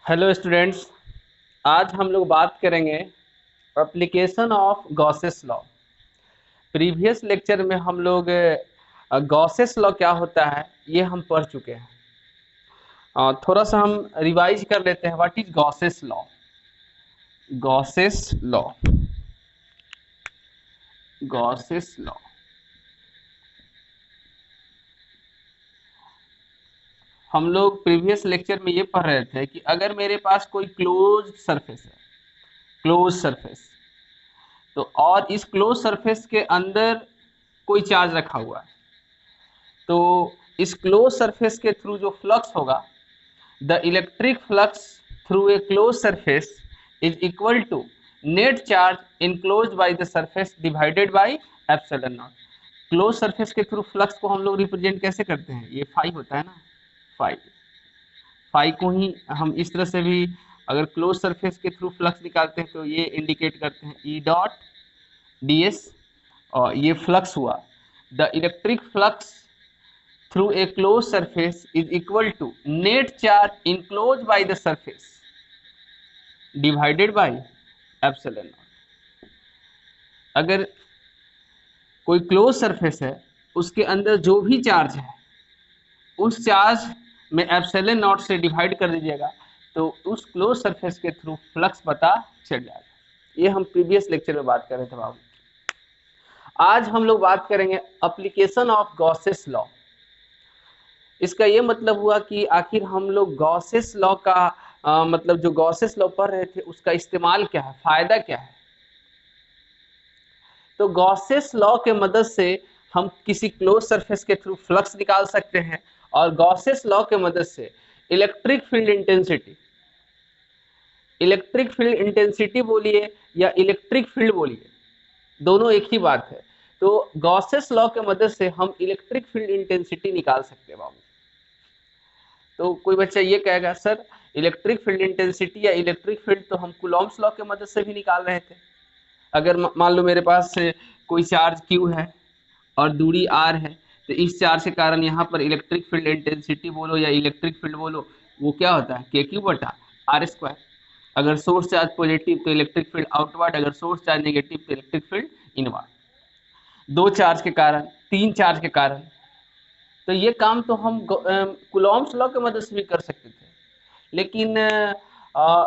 Hello students. आज हम लोग बात करेंगे application of Gauss's law. Previous lecture में हम लोग गॉसेस लॉ क्या होता है ये हम पढ़ चुके हैं। थोड़ा सा हम रिवाइज कर लेते हैं। What is Gauss's law? Gauss's law, Gauss's law हम लोग प्रीवियस लेक्चर में ये पढ़ रहे थे कि अगर मेरे पास कोई क्लोज सरफेस है, क्लोज सरफेस, तो और इस क्लोज सरफेस के अंदर कोई चार्ज रखा हुआ है, तो इस क्लोज सरफेस के थ्रू जो फ्लक्स होगा, the electric flux through a close surface is equal to net charge inclose by the surface divided by epsilon naught. Close surface के थ्रू फ्लक्स को हम लोग रिप्रेजेंट कैसे करते हैं? ये फाई होता है ना, फाई। फाई को ही हम इस तरह से भी, अगर क्लोज सरफेस के थ्रू फ्लक्स निकालते हैं तो ये इंडिकेट करते हैं ई डॉट डी एस, और ये फ्लक्स हुआ। The electric flux through a closed surface is equal to net charge enclosed by the surface divided by epsilon naught। अगर कोई क्लोज सरफेस है, उसके अंदर जो भी चार्ज है उस चार्ज में एप्सिलॉन नॉट से डिवाइड कर दीजिएगा, तो उस क्लोज सरफेस के थ्रू फ्लक्स पता चल जाएगा। ये हम प्रीवियस लेक्चर में बात कर रहे थे बाबू। आज हम लोग बात करेंगे एप्लीकेशन ऑफ गॉसेस लॉ। इसका ये मतलब हुआ कि आखिर हम लोग गॉसेस लॉ का मतलब जो गॉसेस लॉ पढ़ रहे थे उसका इस्तेमाल क्या है, फायदा क्या है। तो गॉसेस लॉ के मदद से हम किसी क्लोज सरफेस के थ्रू फ्लक्स निकाल सकते हैं, और गॉसेस लॉ के मदद से electric field intensity, electric field intensity बोलिए या इलेक्ट्रिक फील्ड बोलिए, दोनों एक ही बात है। तो गॉसेस लॉ के मदद से हम इलेक्ट्रिक फील्ड इंटेंसिटी निकाल सकते हैं बाबू। तो कोई बच्चा ये कहेगा सर इलेक्ट्रिक फील्ड इंटेंसिटी या इलेक्ट्रिक फील्ड तो हम कूलॉम्स लॉ के मदद से भी निकाल रहे थे। अगर मान लो मेरे पास कोई चार्ज Q है और दूरी R है, तो इस चार्ज के कारण यहाँ पर इलेक्ट्रिक फील्ड इंटेंसिटी बोलो या इलेक्ट्रिक फील्ड बोलो, वो क्या होता है KQ बटा R स्क्वायर। अगर सोर्स चार्ज पॉजिटिव तो इलेक्ट्रिक फील्ड आउटवर्ड, अगर सोर्स चार्ज नेगेटिव तो इलेक्ट्रिक फील्ड इनवर्ड। दो चार्ज के कारण, तीन चार्ज के कारण, तो ये काम तो हम कूलॉम्स लॉ के मदद से भी कर सकते थे, लेकिन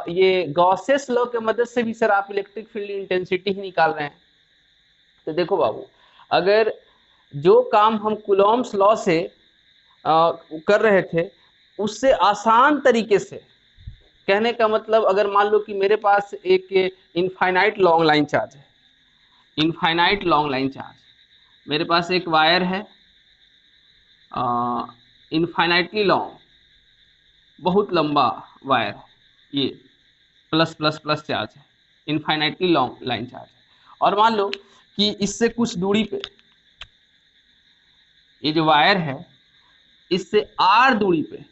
ये गॉसेस लॉ के मदद से भी सर आप इलेक्ट्रिक फील्ड इंटेंसिटी ही निकाल रहे हैं। तो देखो बाबू, अगर जो काम हम कूलॉम्स लॉ से कर रहे थे उससे आसान तरीके से, कहने का मतलब अगर मान लो कि मेरे पास एक इनफाइनाइट लॉन्ग लाइन चार्ज है, इनफाइनाइट लॉन्ग लाइन चार्ज, मेरे पास एक वायर है इनफाइनाइटली लॉन्ग, बहुत लंबा वायर है, ये प्लस प्लस प्लस चार्ज है, इनफाइनाइटली लॉन्ग लाइन चार्ज है। और मान लो कि इससे कुछ दूरी पे ये जो वायर है इससे r दूरी पे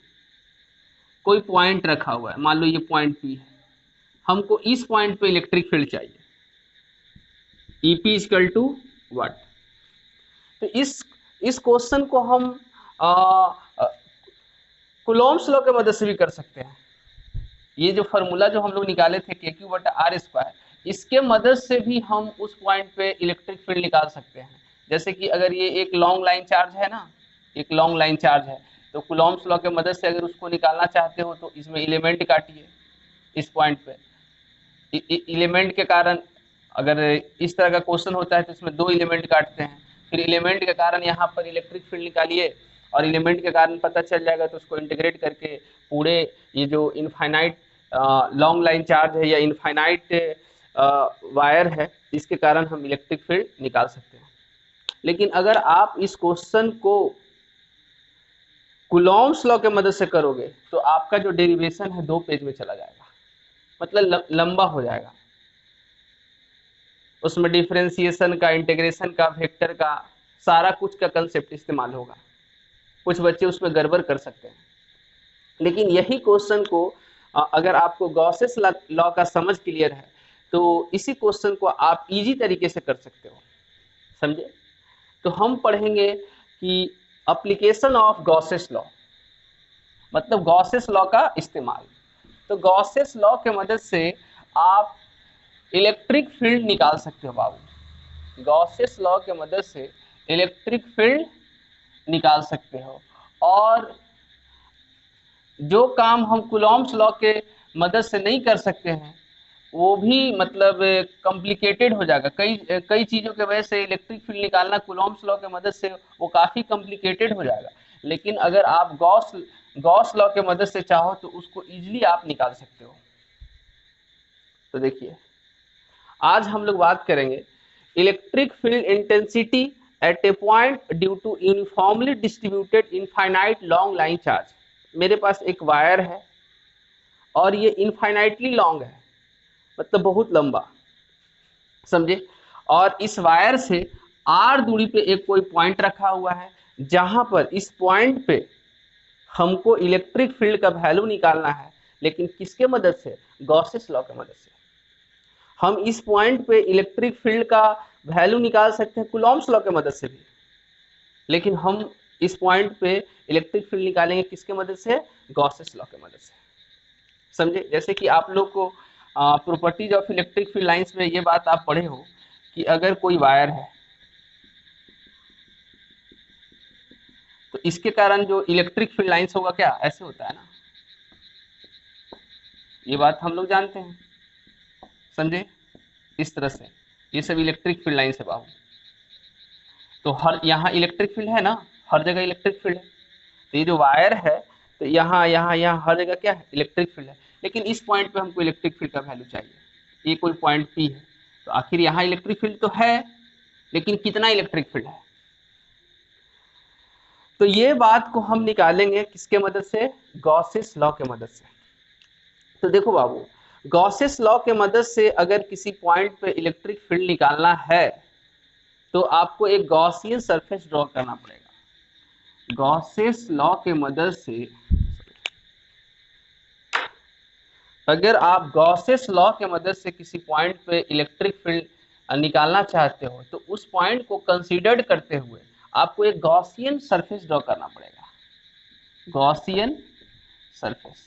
कोई पॉइंट रखा हुआ है, मान लो ये पॉइंट P है, हमको इस पॉइंट पे इलेक्ट्रिक फील्ड चाहिए, EP इक्वल टू व्हाट। तो इस क्वेश्चन को हम कूलॉम्स लॉ के मदद से भी कर सकते हैं। ये जो फॉर्मूला जो हम लोग निकाले थे KQ बटा R स्क्वायर, इसके मदद से भी हम उस पॉइंट पे इलेक्ट्रिक फील्ड निकाल सकते हैं। जैसे कि अगर ये एक लॉन्ग लाइन चार्ज है ना, एक लॉन्ग लाइन चार्ज है, तो कूलॉम्स लॉ के मदद से अगर उसको निकालना चाहते हो तो इसमें एलिमेंट काटिए इस पॉइंट पे। एलिमेंट के कारण, अगर इस तरह का क्वेश्चन होता है तो इसमें दो एलिमेंट काटते हैं, फिर एलिमेंट के कारण यहाँ पर इलेक्ट्रिक फील्ड निकालिए, और एलिमेंट के कारण पता चल जाएगा तो उसको इंटीग्रेट करके पूरे ये जो इनफाइनाइट लॉन्ग लाइन चार्ज है या इनफाइनाइट वायर है, इसके कारण हम इलेक्ट्रिक फील्ड निकाल सकते हैं। लेकिन अगर आप इस क्वेश्चन को कूलॉम्स लॉ के मदद से करोगे तो आपका जो डेरिवेशन है 2 पेज में चला जाएगा, मतलब लंबा हो जाएगा। उसमें डिफरेंशिएशन का, इंटीग्रेशन का, वेक्टर का, सारा कुछ का कंसेप्ट इस्तेमाल होगा। कुछ बच्चे उसमें गड़बड़ कर सकते हैं। लेकिन यही क्वेश्चन को अगर आपको गॉसेस लॉ का समझ क्लियर है तो इसी क्वेश्चन को आप इजी तरीके से कर सकते हो, समझे। तो हम पढ़ेंगे कि एप्लीकेशन ऑफ गॉसेस लॉ, मतलब गॉसेस लॉ का इस्तेमाल। तो गॉसेस लॉ के मदद से आप इलेक्ट्रिक फील्ड निकाल सकते हो बाबू। गॉसेस लॉ के मदद से इलेक्ट्रिक फील्ड निकाल सकते हो, और जो काम हम कूलॉम्स लॉ के मदद से नहीं कर सकते हैं वो भी मतलब कॉम्प्लिकेटेड हो जाएगा। कई चीज़ों के वजह से इलेक्ट्रिक फील्ड निकालना कूलॉम्स लॉ के मदद से वो काफ़ी कॉम्प्लिकेटेड हो जाएगा। लेकिन अगर आप गॉस लॉ के मदद से चाहो तो उसको इजीली आप निकाल सकते हो। तो देखिए, आज हम लोग बात करेंगे electric field intensity at a point due to uniformly distributed infinite long line charge. मेरे पास एक वायर है और ये इनफाइनाइटली लॉन्ग है, मतलब बहुत लंबा, समझे। और इस वायर से r दूरी पे एक कोई पॉइंट रखा हुआ है, जहां पर इस पॉइंट पे हमको इलेक्ट्रिक फील्ड का वैल्यू निकालना है, लेकिन किसके मदद से? गॉसेस लॉ की मदद से। हम इस पॉइंट पे इलेक्ट्रिक फील्ड का वैल्यू निकाल सकते हैं कूलॉम्स लॉ की मदद से भी, लेकिन हम इस पॉइंट पे इलेक्ट्रिक फील्ड निकालेंगे किसके मदद से? गॉसेस लॉ की मदद से, समझे। जैसे कि आप लोग को properties of electric field lines में ये बात आप पढ़े हो कि अगर कोई वायर है तो इसके कारण जो इलेक्ट्रिक फील्ड लाइंस होगा क्या ऐसे होता है ना, ये बात हम लोग जानते हैं, समझे। इस तरह से ये सब इलेक्ट्रिक फील्ड लाइंस है बाबू। तो हर यहाँ इलेक्ट्रिक फील्ड है ना, हर जगह इलेक्ट्रिक फील्ड है। तो ये जो वायर है तो यहाँ हर जगह क्या है? इलेक्ट्रिक फील्ड है। लेकिन इस पॉइंट पे हमको इलेक्ट्रिक फील्ड का वैल्यू चाहिए। ये कोई पॉइंट P है, तो आखिर यहाँ इलेक्ट्रिक फील्ड तो है, लेकिन कितना इलेक्ट्रिक फील्ड है? तो ये बात को हम निकालेंगे किसके मदद से? गॉसेस लॉ के मदद से। तो देखो बाबू, गॉसेस लॉ के मदद से अगर किसी पॉइंट पे इलेक्ट्रिक फील्ड निकालना है तो आपको एक गॉसियन सरफेस ड्रॉ करना पड़ेगा। गॉसेस लॉ के मदद से अगर आप गॉसेस लॉ के मदद से किसी पॉइंट पे इलेक्ट्रिक फील्ड निकालना चाहते हो तो उस पॉइंट को कंसीडर्ड करते हुए आपको एक गॉसियन सरफेस ड्रॉ करना पड़ेगा। Gaussian surface.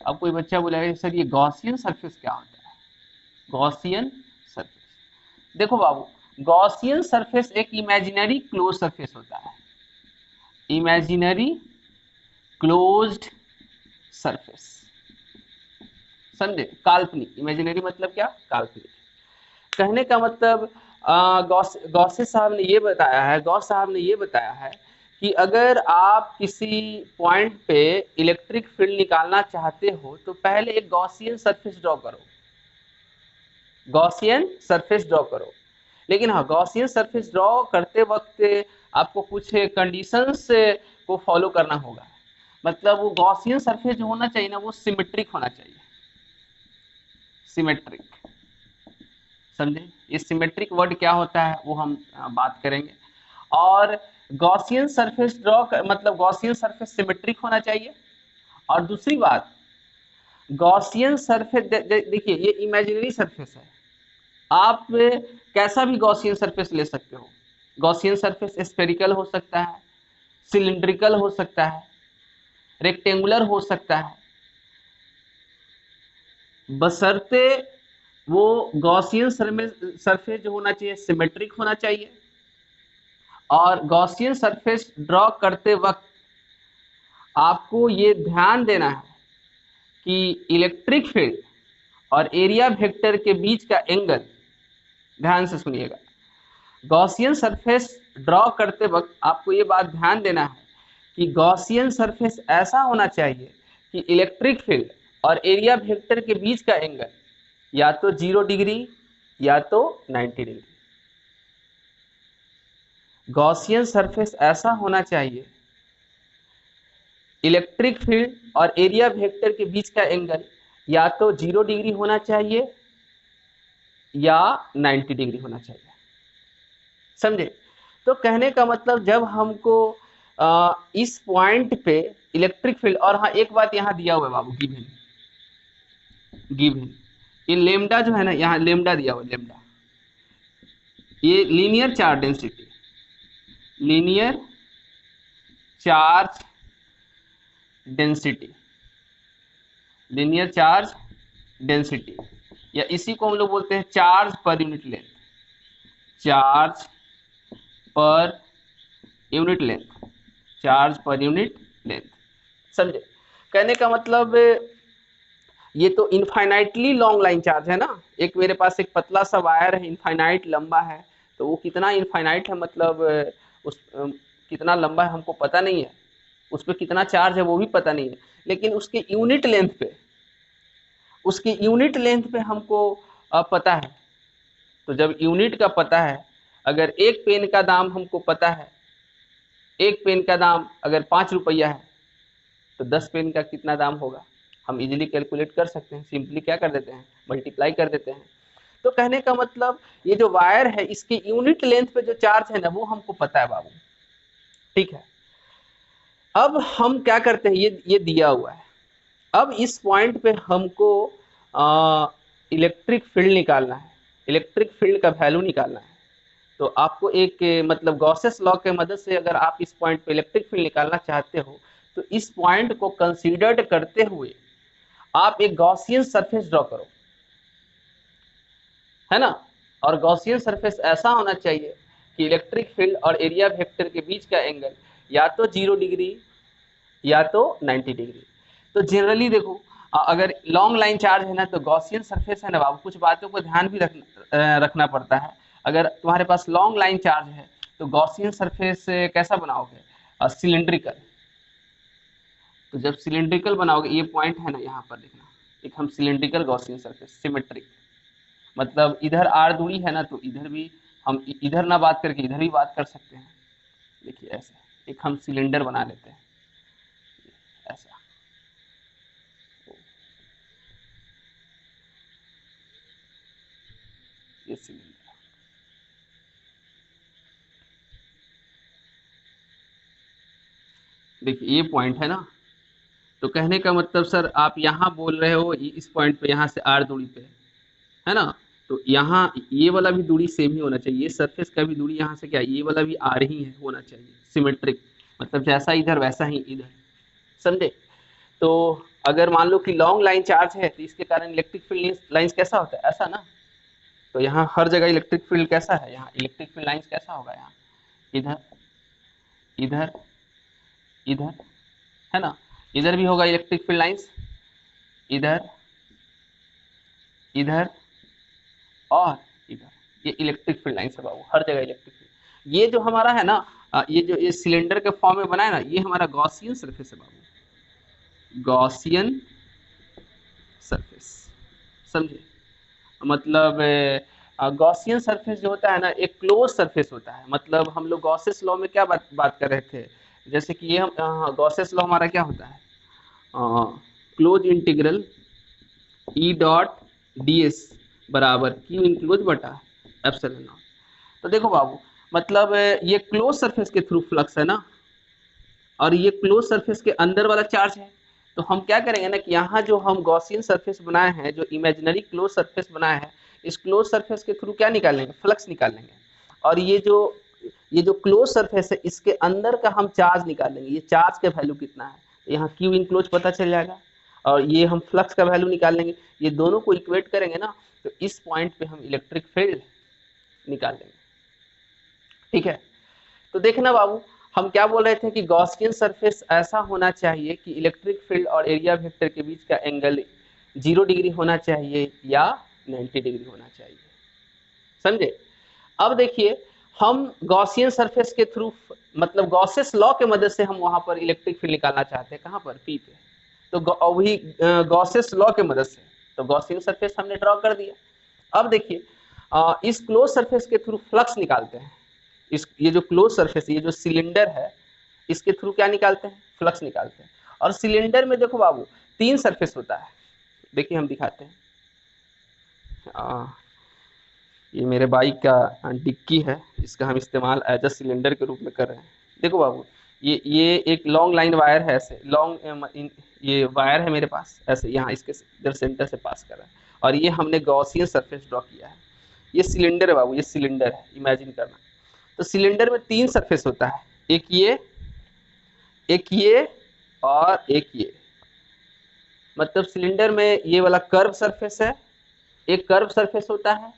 अब कोई बच्चा बोलेगा सर ये गॉसियन सरफेस क्या होता है? गॉसियन सरफेस, देखो बाबू, गॉसियन सरफेस एक इमेजिनरी क्लोज सरफेस होता है। इमेजिनरी क्लोज्ड सरफेस, समझे। काल्पनिक, इमेजिनरी मतलब क्या? काल्पनिक। कहने का मतलब गॉसेस साहब ने ये बताया है, गॉस साहब ने ये बताया है कि अगर आप किसी पॉइंट पे इलेक्ट्रिक फील्ड निकालना चाहते हो तो पहले एक गॉसियन सरफेस ड्रॉ करो, गॉसियन सरफेस ड्रॉ करो। लेकिन हाँ, गॉसियन सरफेस ड्रॉ करते वक्त आपको कुछ कंडीशंस को फॉलो करना होगा। मतलब वो गॉसियन सरफेस जो होना चाहिए ना वो सिमेट्रिक होना चाहिए, सिमेट्रिक, समझे। ये सिमेट्रिक वर्ड क्या होता है वो हम बात करेंगे। और गॉसियन सरफेस ड्रॉ मतलब गॉसियन सरफेस सिमेट्रिक होना चाहिए। और दूसरी बात, गॉसियन सरफेस देखिए ये इमेजिनरी सरफेस है, आप कैसा भी गॉसियन सरफेस ले सकते हो। गॉसियन सरफेस स्फेरिकल हो सकता है, सिलिंड्रिकल हो सकता है, रेक्टेंगुलर हो सकता है, बशर्ते वो गॉसियन सरफेस जो होना चाहिए सिमेट्रिक होना चाहिए। और गॉसियन सरफेस ड्रॉ करते वक्त आपको ये ध्यान देना है कि इलेक्ट्रिक फील्ड और एरिया वेक्टर के बीच का एंगल, ध्यान से सुनिएगा, गॉसियन सरफेस ड्रॉ करते वक्त आपको ये बात ध्यान देना है कि गॉसियन सरफेस ऐसा होना चाहिए कि इलेक्ट्रिक फील्ड और एरिया वेक्टर के बीच का एंगल या तो 0 डिग्री या तो 90 डिग्री। गॉसियन सरफेस ऐसा होना चाहिए, इलेक्ट्रिक फील्ड और एरिया वेक्टर के बीच का एंगल या तो 0 डिग्री होना चाहिए या 90 डिग्री होना चाहिए, समझे। तो कहने का मतलब जब हमको इस पॉइंट पे इलेक्ट्रिक फील्ड, और हाँ एक बात यहाँ दिया हुआ है बाबू, गिवन ये लेमडा जो है ना, यहाँ लेमडा दिया हुआ, लेमडा ये linear charge density, linear charge density, linear charge density, या इसी को हम लोग बोलते हैं charge per unit length, charge per unit length, charge per unit length. समझे? कहने का मतलब ये तो इनफाइनाइटली लॉन्ग लाइन चार्ज है ना। एक मेरे पास एक पतला सा वायर है, इनफाइनाइट लंबा है, तो वो कितना इनफाइनाइट है, मतलब उस कितना लंबा है हमको पता नहीं है, उस पर कितना चार्ज है वो भी पता नहीं है, लेकिन उसके यूनिट लेंथ पे, उसकी यूनिट लेंथ पे हमको पता है। तो जब यूनिट का पता है, अगर एक पेन का दाम हमको पता है, एक पेन का दाम अगर 5 रुपया है, तो 10 पेन का कितना दाम होगा हम इजीली कैलकुलेट कर सकते हैं। सिंपली क्या कर देते हैं, मल्टीप्लाई कर देते हैं। तो कहने का मतलब ये जो वायर है इसकी यूनिट लेंथ पे जो चार्ज है ना वो हमको पता है बाबू। ठीक है, अब हम क्या करते हैं, ये दिया हुआ है, अब इस पॉइंट पे हमको इलेक्ट्रिक फील्ड निकालना है, इलेक्ट्रिक फील्ड का वैल्यू निकालना है। तो आपको एक मतलब गॉसेस लॉ के मदद से अगर आप इस पॉइंट पे इलेक्ट्रिक फील्ड निकालना चाहते हो, तो इस पॉइंट को कंसीडर्ड करते हुए आप एक गॉसियन सरफेस ड्रॉ करो, है ना। और गॉसियन सरफेस ऐसा होना चाहिए कि इलेक्ट्रिक फील्ड और एरिया वेक्टर के बीच का एंगल या तो 0 डिग्री या तो 90 डिग्री। तो जनरली देखो, अगर लॉन्ग लाइन चार्ज है ना, तो गॉसियन सरफेस है ना बाबू, कुछ बातों को ध्यान भी रखना पड़ता है। अगर तुम्हारे पास लॉन्ग लाइन चार्ज है तो गॉसियन सरफेस कैसा बनाओगे, सिलिंड्रिकल। तो जब सिलिंड्रिकल बनाओगे, ये पॉइंट है ना यहाँ पर लिखना, एक हम सिलिंड्रिकल गॉसियन सरफेस, सिमेट्रिक, मतलब इधर आर दूरी है ना, तो इधर भी हम इधर ना बात करके इधर भी बात कर सकते हैं। देखिए ऐसे एक हम सिलेंडर बना लेते हैं, ऐसा, ये सिलेंडर, देखिए ये पॉइंट है ना। तो कहने का मतलब सर आप यहाँ बोल रहे हो इस पॉइंट पे, यहाँ से आर दूरी पे, है ना। तो यहाँ ये वाला भी दूरी सेम ही होना चाहिए, ये सरफेस का भी दूरी यहाँ से क्या, ये वाला भी आर ही है, होना चाहिए सिमेट्रिक, मतलब जैसा इधर वैसा ही इधर। समझे? तो अगर मान लो कि लॉन्ग लाइन चार्ज है तो इसके कारण इलेक्ट्रिक फील्ड लाइंस कैसा होता है, ऐसा ना। तो यहाँ हर जगह इलेक्ट्रिक फील्ड कैसा है, यहाँ इलेक्ट्रिक फील्ड लाइंस कैसा होगा, यहाँ इधर, इधर, इधर, है ना। इधर भी होगा इलेक्ट्रिक फील्ड लाइंस, इधर, इधर और इधर, ये इलेक्ट्रिक फील्ड लाइंस है बाबू, हर जगह इलेक्ट्रिक फील्ड। ये जो हमारा है ना, ये जो ये सिलेंडर के फॉर्म में बना है ना, ये हमारा गॉसियन सरफेस है बाबू, गॉसियन सरफेस। समझे? मतलब गॉसियन सरफेस जो होता है ना, एक क्लोज सरफेस होता है। मतलब हम लोग गॉसेस लॉ में क्या बात कर रहे थे, जैसे कि ये हम गॉसेस लॉ हमारा क्या होता है, क्लोज इंटीग्रल ई डॉट डी एस बराबर क्यू इंक्लोज बटा एप्सिलॉन नॉट। तो देखो बाबू, मतलब ये क्लोज सरफेस के थ्रू फ्लक्स है ना, और ये क्लोज सरफेस के अंदर वाला चार्ज है। तो हम क्या करेंगे ना कि यहाँ जो हम गॉसियन सरफेस बनाए हैं, जो इमेजिनरी क्लोज सरफेस बनाया है, इस क्लोज सरफेस के थ्रू क्या निकालेंगे, फ्लक्स निकालेंगे। और ये जो क्लोज सरफेस है इसके अंदर का हम चार्ज निकालेंगे, ये चार्ज का वैल्यू कितना है, तो यहाँ क्यू इनक्लोज पता चल जाएगा, और ये हम फ्लक्स का वैल्यू निकाल लेंगे। ये दोनों को इक्वेट करेंगे ना, तो इस पॉइंट पे हम इलेक्ट्रिक फील्ड निकाल लेंगे। ठीक है, तो देखना बाबू, हम क्या बोल रहे थे कि गॉसियन सरफेस ऐसा होना चाहिए कि इलेक्ट्रिक फील्ड और एरिया वेक्टर के बीच का एंगल 0 डिग्री होना चाहिए या 90 डिग्री होना चाहिए। समझे? अब देखिए, हम गॉसियन सरफेस के थ्रू, मतलब गॉसेस लॉ के मदद से हम वहां पर इलेक्ट्रिक फील्ड निकालना चाहते हैं, कहां पर, पी पे। तो वही गॉसेस लॉ के मदद से, तो गॉसियन सरफेस हमने ड्रॉ कर दिया। अब देखिए, इस क्लोज सरफेस के थ्रू फ्लक्स निकालते हैं। ये जो क्लोज सरफेस, ये जो सिलेंडर है, इसके थ्रू क्या निकालते हैं, फ्लक्स निकालते हैं। और सिलेंडर में देखो बाबू 3 सरफेस होता है। देखिए हम दिखाते हैं, ये मेरे बाइक का डिक्की है, इसका हम इस्तेमाल एज अ सिलेंडर के रूप में कर रहे हैं। देखो बाबू, ये एक लॉन्ग लाइन वायर है, ऐसे लॉन्ग ये वायर है मेरे पास, ऐसे यहाँ इसके इधर सेंटर से पास कर रहा है, और ये हमने गॉसियन सरफेस ड्रॉ किया है। ये सिलेंडर है बाबू, ये सिलेंडर है, इमेजिन करना। तो सिलेंडर में 3 सरफेस होता है, एक ये और एक ये। मतलब सिलेंडर में ये वाला कर्व सरफेस है, एक कर्व सरफेस होता है,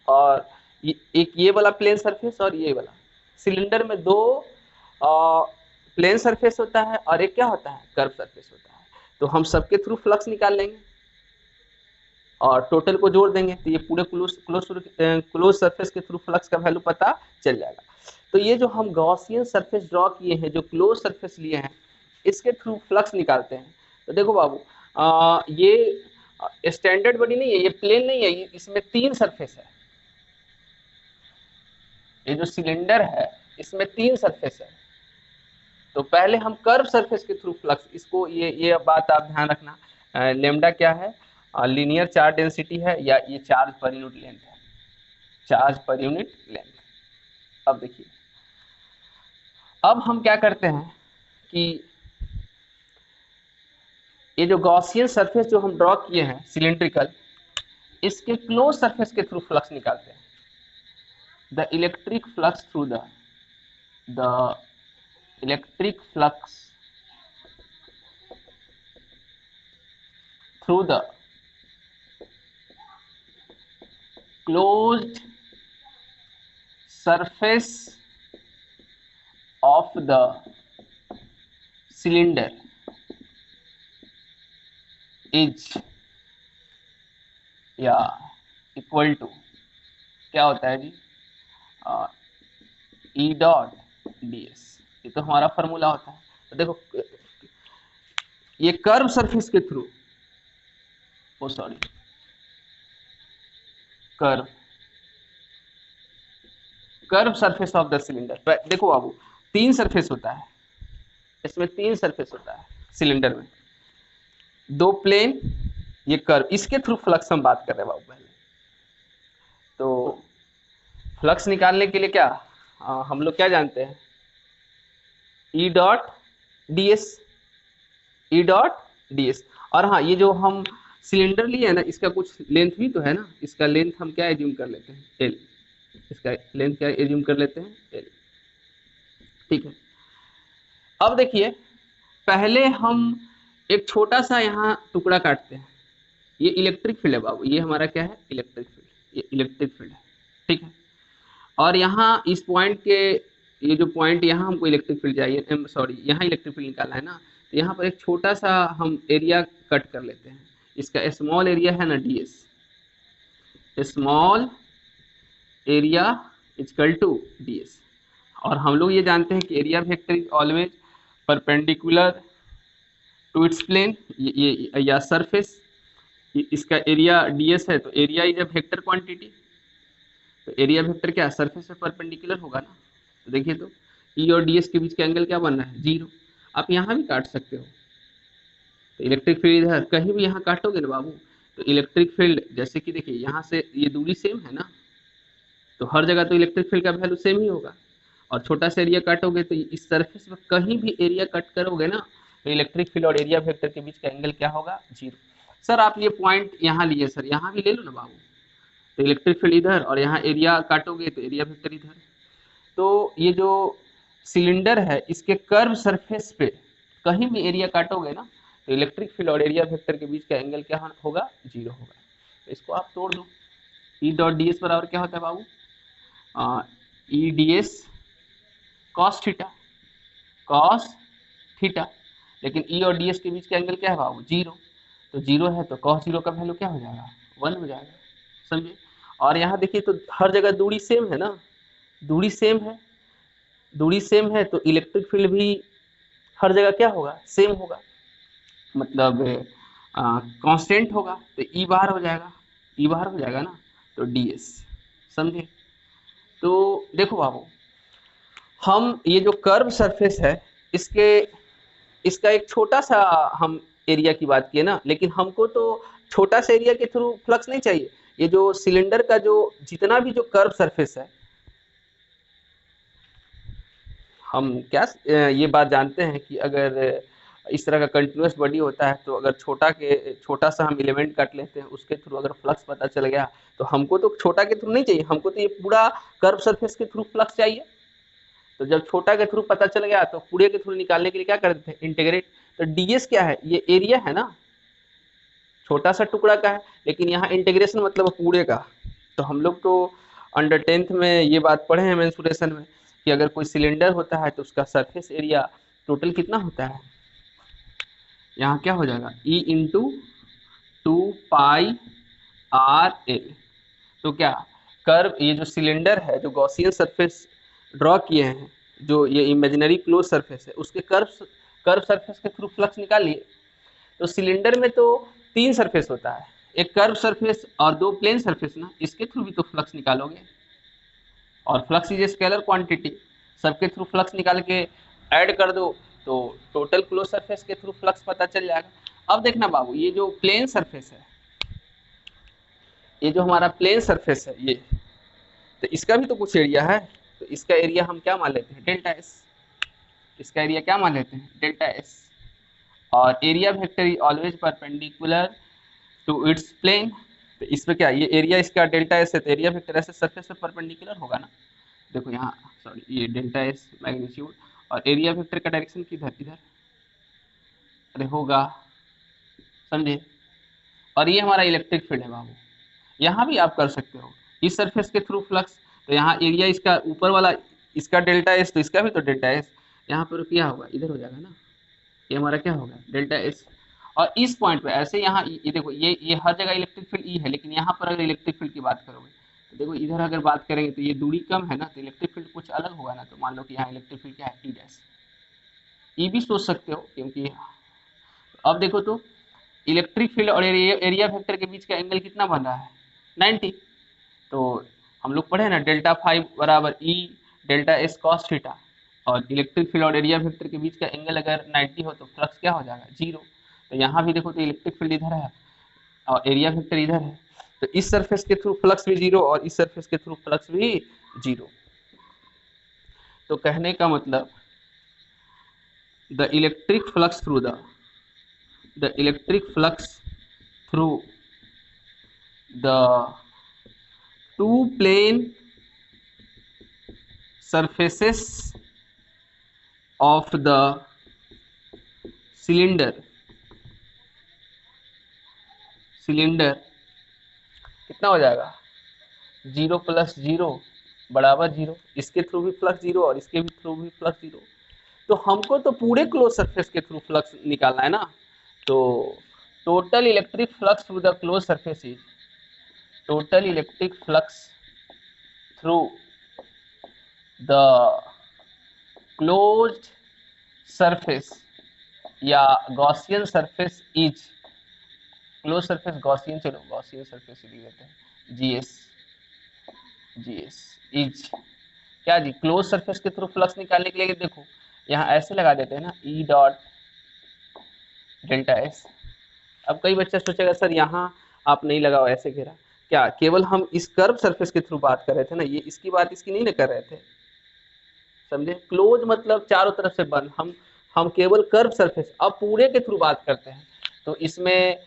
और एक ये वाला प्लेन सरफेस और ये वाला। सिलेंडर में दो प्लेन सरफेस होता है और एक क्या होता है, कर्व सरफेस होता है। तो हम सबके थ्रू फ्लक्स निकाल लेंगे और टोटल को जोड़ देंगे, तो ये पूरे क्लोज सरफेस के थ्रू फ्लक्स का वैल्यू पता चल जाएगा। तो ये जो हम गॉसियन सरफेस ड्रॉ किए हैं, जो क्लोज सरफेस लिए हैं, इसके थ्रू फ्लक्स निकालते हैं। तो देखो बाबू, ये स्टैंडर्ड बॉडी नहीं है, ये प्लेन नहीं है, इसमें 3 सरफेस है। ये जो सिलेंडर है इसमें 3 सरफेस है। तो पहले हम कर्व सरफेस के थ्रू फ्लक्स, इसको ये बात आप ध्यान रखना, लेमडा क्या है, लीनियर चार्ज डेंसिटी है, या ये चार्ज पर यूनिट लेंथ है, चार्ज पर यूनिट लेंथ। अब देखिए, अब हम क्या करते हैं कि ये जो गॉसियन सरफेस जो हम ड्रॉ किए हैं सिलिंड्रिकल, इसके क्लोज सरफेस के थ्रू फ्लक्स निकालते हैं। The electric flux through the electric flux through the closed surface of the cylinder is या इक्वल टू क्या होता है जी, ई डॉट डी एस। ये तो हमारा फॉर्मूला होता है। तो देखो, ये कर्व सरफेस के through, oh sorry, curve surface of the cylinder. देखो बाबू, 3 सरफेस होता है, इसमें 3 सरफेस होता है सिलेंडर में, 2 प्लेन, ये कर्व, इसके थ्रू फ्लक्स हम बात कर रहे हैं बाबू पहले। तो फ्लक्स निकालने के लिए क्या हम लोग क्या जानते हैं, ई डॉट डी एस, ई डॉट डी एस। और हाँ, ये जो हम सिलेंडर लिए है ना, इसका कुछ लेंथ भी तो है ना, इसका लेंथ हम क्या एज्यूम कर लेते हैं, एल। इसका लेंथ क्या एज्यूम कर लेते हैं, एल। ठीक है। अब देखिए, पहले हम एक छोटा सा यहाँ टुकड़ा काटते हैं। ये इलेक्ट्रिक फील्ड है बाबू, ये हमारा क्या है, इलेक्ट्रिक फील्ड, ये इलेक्ट्रिक फील्ड है। ठीक है। और यहाँ इस पॉइंट के, ये जो पॉइंट यहाँ हमको इलेक्ट्रिक फील्ड चाहिए, सॉरी यहाँ इलेक्ट्रिक फील्ड निकालना है ना, तो यहाँ पर एक छोटा सा हम एरिया कट कर लेते हैं। इसका स्मॉल एरिया है ना D S, small area equal to D S. और हम लोग ये जानते हैं कि area vector is always perpendicular to its plane, ये या सरफेस, इसका एरिया ds है, तो area is a vector quantity. तो एरिया वेक्टर क्या, सरफेस से परपेंडिकुलर होगा ना। तो देखिए, तो E और ds के बीच का एंगल क्या बन रहा है, 0। आप यहाँ भी काट सकते हो, तो इलेक्ट्रिक फील्ड इधर कहीं भी यहाँ काटोगे ना बाबू, तो इलेक्ट्रिक फील्ड, जैसे कि देखिए यहाँ से ये दूरी सेम है ना, तो हर जगह तो इलेक्ट्रिक फील्ड का वैल्यू सेम ही होगा। और छोटा सा एरिया काटोगे तो इस सरफेस में कहीं भी एरिया कट करोगे ना, तो इलेक्ट्रिक फील्ड और एरिया वेक्टर के बीच का एंगल क्या होगा, 0। सर आप ये पॉइंट यहाँ लिए, सर यहाँ भी ले लो ना बाबू, तो इलेक्ट्रिक फील्ड इधर, और यहाँ एरिया काटोगे तो एरिया वेक्टर इधर। तो ये जो सिलेंडर है, इसके कर्व सरफेस पे कहीं भी एरिया काटोगे ना, तो इलेक्ट्रिक फील्ड और एरिया वेक्टर के बीच का एंगल क्या होगा, 0 होगा। तो इसको आप तोड़ दो, ई डॉट डी एस बराबर क्या होता है बाबू, E D S cos theta, cos theta. लेकिन ई और डी एस के बीच का एंगल क्या है बाबू, 0। तो 0 है, तो कॉस 0 का वैल्यू क्या हो जाएगा, 1 हो जाएगा, समझे। और यहाँ देखिए, तो हर जगह दूरी सेम है ना, दूरी सेम है, दूरी सेम है, तो इलेक्ट्रिक फील्ड भी हर जगह क्या होगा, सेम होगा, मतलब कांस्टेंट होगा। तो ई बाहर हो जाएगा, ई बाहर हो जाएगा ना, तो डी एस, समझे। तो देखो बाबू, हम ये जो कर्व सरफेस है, इसका एक छोटा सा हम एरिया की बात किए ना, लेकिन हमको तो छोटा सा एरिया के थ्रू फ्लक्स नहीं चाहिए। ये जो सिलेंडर का जो जितना भी जो कर्व सरफेस है, हम क्या ये बात जानते हैं कि अगर इस तरह का कंटिन्यूस बॉडी होता है, तो अगर छोटा सा हम एलिमेंट काट लेते हैं, उसके थ्रू अगर फ्लक्स पता चल गया, तो हमको तो छोटा के थ्रू नहीं चाहिए, हमको तो ये पूरा कर्व सरफेस के थ्रू फ्लक्स चाहिए। तो जब छोटा के थ्रू पता चल गया, तो पूरे के थ्रू निकालने के लिए क्या कर देते हैं, इंटीग्रेट। तो ds क्या है, ये एरिया है ना, छोटा सा टुकड़ा का है, लेकिन यहाँ इंटीग्रेशन मतलब पूरे का। तो हम लोग तो अंडर 10th में ये बात पढ़े हैं मेंसुरेशन में कि अगर कोई सिलेंडर होता है तो उसका सरफेस एरिया टोटल कितना होता है, यहाँ क्या हो जाएगा E इंटू 2πr_l। तो क्या कर्व, ये जो सिलेंडर है, जो गॉसियन सरफेस ड्रॉ किए हैं, जो ये इमेजिनरी क्लोज सरफेस है, उसके कर्व सरफेस के थ्रू फ्लक्स निकालिए। तो सिलेंडर में तो 3 सरफेस होता है, एक कर्व सरफेस और 2 प्लेन सरफेस ना, इसके थ्रू भी तो फ्लक्स निकालोगे। और flux is a scalar quantity, सबके थ्रू फ्लक्स निकाल के ऐड कर दो तो टोटल क्लोज सरफेस के थ्रू फ्लक्स पता चल जाएगा। अब देखना बाबू, ये जो प्लेन सरफेस है, ये जो हमारा प्लेन सरफेस है ये, तो इसका भी तो कुछ एरिया है। तो इसका एरिया हम क्या मान लेते हैं, डेल्टा एस। इसका एरिया क्या मान लेते हैं, डेल्टा एस। और area vector is always perpendicular to its plane. तो इसमें क्या, ये एरिया इसका डेल्टा एस है, तो एरिया वेक्टर ऐसे सरफेस पे परपेंडिकुलर होगा ना। देखो यहाँ, सॉरी, ये डेल्टा एस मैग्नीट्यूड और एरिया वेक्टर का डायरेक्शन किधर, इधर, अरे होगा, समझे। और ये हमारा इलेक्ट्रिक फील्ड है बाबू। यहाँ भी आप कर सकते हो इस सरफेस के थ्रू फ्लक्स। तो यहाँ एरिया इसका ऊपर वाला, इसका डेल्टा एस, तो इसका भी तो डेल्टा एस। यहाँ पर क्या होगा, इधर हो जाएगा ना, ये हमारा क्या होगा, डेल्टा एस। और इस पॉइंट पे ऐसे यहाँ ये देखो, ये हर जगह इलेक्ट्रिक फील्ड ई है, लेकिन यहाँ पर अगर इलेक्ट्रिक फील्ड की बात करोगे तो देखो इधर अगर बात करेंगे तो ये दूरी कम है ना, तो इलेक्ट्रिक फील्ड कुछ अलग होगा ना। तो मान लो कि यहाँ इलेक्ट्रिक फील्ड क्या है, ई डैश। ई भी सोच सकते हो, क्योंकि अब देखो तो इलेक्ट्रिक फील्ड और एरिया वेक्टर के बीच का एंगल कितना बन रहा है, 90। तो हम लोग पढ़े ना, डेल्टा फाइव बराबर ई डेल्टा एस कॉस थीटा। और इलेक्ट्रिक फील्ड और एरिया वेक्टर के बीच का एंगल अगर 90 हो तो फ्लक्स क्या हो जाएगा, 0। तो यहाँ भी देखो तो इलेक्ट्रिक फील्ड इधर है और एरिया वेक्टर इधर है, तो इस सरफेस के थ्रू फ्लक्स भी 0 और इस सरफेस के थ्रू फ्लक्स भी 0। तो कहने का मतलब the electric flux through the electric flux through the two plane surfaces of the cylinder कितना हो जाएगा, 0 + 0 बराबर 0। इसके थ्रू भी फ्लक्स 0 और इसके भी थ्रू भी फ्लक्स 0। तो हमको तो पूरे क्लोज सरफेस के थ्रू फ्लक्स निकालना है ना। तो total electric flux through the close surface is, total electric flux through the closed surface या Gaussian surface is, close surface Gaussian, चलो गॉसियन सरफेस लिख देते हैं, जीएस इज क्या जी, क्लोज सरफेस के थ्रू फ्लक्स निकालने के लिए देखो यहाँ ऐसे लगा देते हैं ना, ई डॉट डेल्टा एस। अब कई बच्चे सोचेगा सर यहाँ आप नहीं लगाओ, ऐसे घेरा, क्या केवल हम इस कर्व सरफेस के थ्रू बात कर रहे थे ना, ये इसकी बात इसकी नहीं ना कर रहे थे, समझे। क्लोज मतलब चारों तरफ से बंद, हम केवल कर्व सरफेस, अब पूरे के थ्रू बात करते हैं। तो इसमें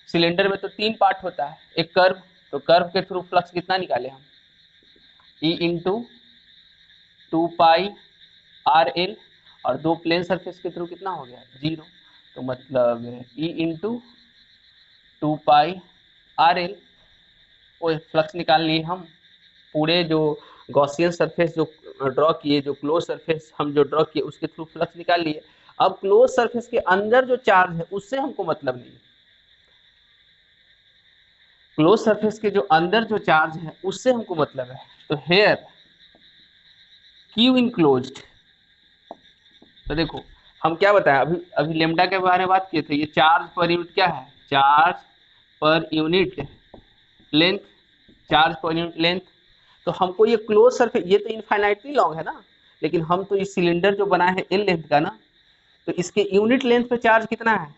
सिलेंडर में तो 3 पार्ट होता है, एक कर्व, तो कर्व के थ्रू फ्लक्स कितना निकाले हम, E इंटू 2πr_l, और 2 प्लेन सरफेस के थ्रू कितना हो गया, 0। तो मतलब E इंटू 2πr_l, वो फ्लक्स निकाल लिए हम। पूरे जो गॉसियन सरफेस जो ड्रॉ किए, जो क्लोज सरफेस हम जो ड्रॉ किए उसके थ्रू फ्लक्स निकाल लिए। अब क्लोज सरफेस के अंदर जो चार्ज है उससे हमको मतलब नहीं है, क्लोज सरफेस के जो अंदर जो चार्ज है उससे हमको मतलब है। तो हेयर क्यू इनक्लोज्ड, तो देखो हम क्या बताया अभी, लेमडा के बारे में बात किए थे, ये चार्ज पर यूनिट क्या है, charge per unit length, charge per unit length. तो हमको ये क्लोज सरफेस, ये तो इनफाइनाइटली लॉन्ग है ना, लेकिन हम तो इस सिलेंडर जो बना है एल लेंथ का ना, तो इसके यूनिट लेंथ पे चार्ज कितना है,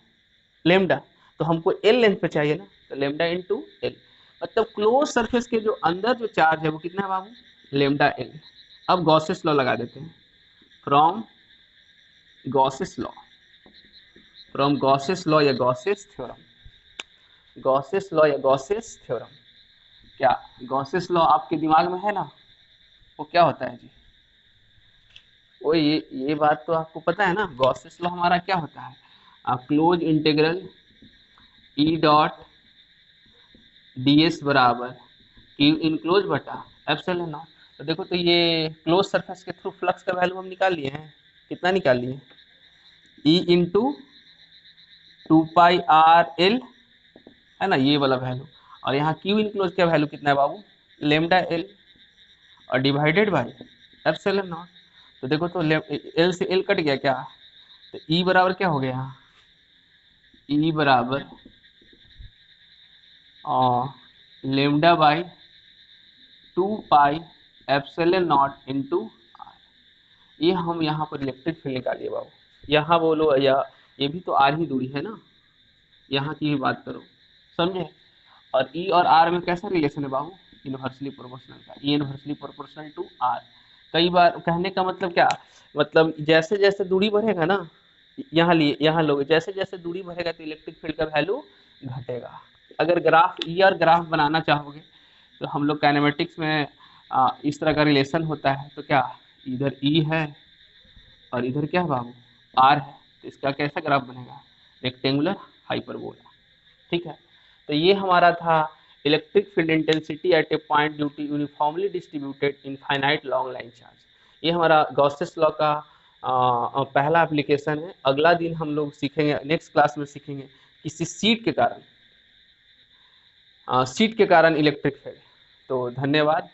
लेमडा, तो हमको एल लेंथ पे चाहिए ना, तो लेमडा इंटू एल। मतलब क्लोज सरफेस के जो अंदर जो चार्ज है वो कितना है बाबू, लेमडा एल। अब गॉसेस लॉ लगा देते हैं, from Gauss's law, from Gauss's law या गॉसेस थ्योरम, गॉसेस लॉ या गॉसेस थ्योरम। क्या गॉसेस लॉ आपके दिमाग में है ना, वो क्या होता है जी, वो ये बात तो आपको पता है ना, गॉसेस लॉ हमारा क्या होता है, क्लोज इंटीग्रल ई डॉट डी एस बराबर क्यू इनक्लोज बटा एप्सिलॉन नॉट। तो देखो, तो ये क्लोज सरफेस के थ्रू फ्लक्स का वैल्यू हम निकाल लिए हैं। कितना निकाल लिए? ई इंटू 2πr_l है ना, ये वाला वैल्यू। और यहाँ क्यू इनक्लोज का वैल्यू कितना है बाबू? लेमडा एल, और डिवाइडेड बाई एप्सिलॉन नॉट। तो देखो, तो एल से एल कट गया क्या? तो ई बराबर क्या हो गया यहाँ? ई बराबर lambda by 2 pi epsilon naught into R. ये हम यहाँ पर इलेक्ट्रिक फील्ड निकालिए बाबू। यहाँ बोलो, या ये भी तो आर ही दूरी है ना, यहाँ की भी बात करो, समझे? और ई और आर में कैसा रिलेशन है बाबू? इनवर्सली प्रोपोर्शनल का। ई इनवर्सली प्रोपोर्शनल टू आर। कई बार कहने का मतलब क्या, मतलब जैसे जैसे दूरी बढ़ेगा ना, यहाँ लोग जैसे जैसे दूरी बढ़ेगा तो इलेक्ट्रिक फील्ड का वैल्यू घटेगा। अगर ग्राफ ई और ग्राफ बनाना चाहोगे तो हम लोग काइनेमेटिक्स में इस तरह का रिलेशन होता है। तो क्या, इधर ई है और इधर क्या है बाबू? आर है। तो इसका कैसा ग्राफ बनेगा? Rectangular hyperbola. ठीक है। तो ये हमारा था electric field intensity at a point due to uniformly distributed infinite long line charge. ये हमारा गॉसेस लॉ का पहला एप्लीकेशन है। अगला दिन हम लोग सीखेंगे, नेक्स्ट क्लास में सीखेंगे किसी सीट के कारण इलेक्ट्रिक फील्ड। तो धन्यवाद।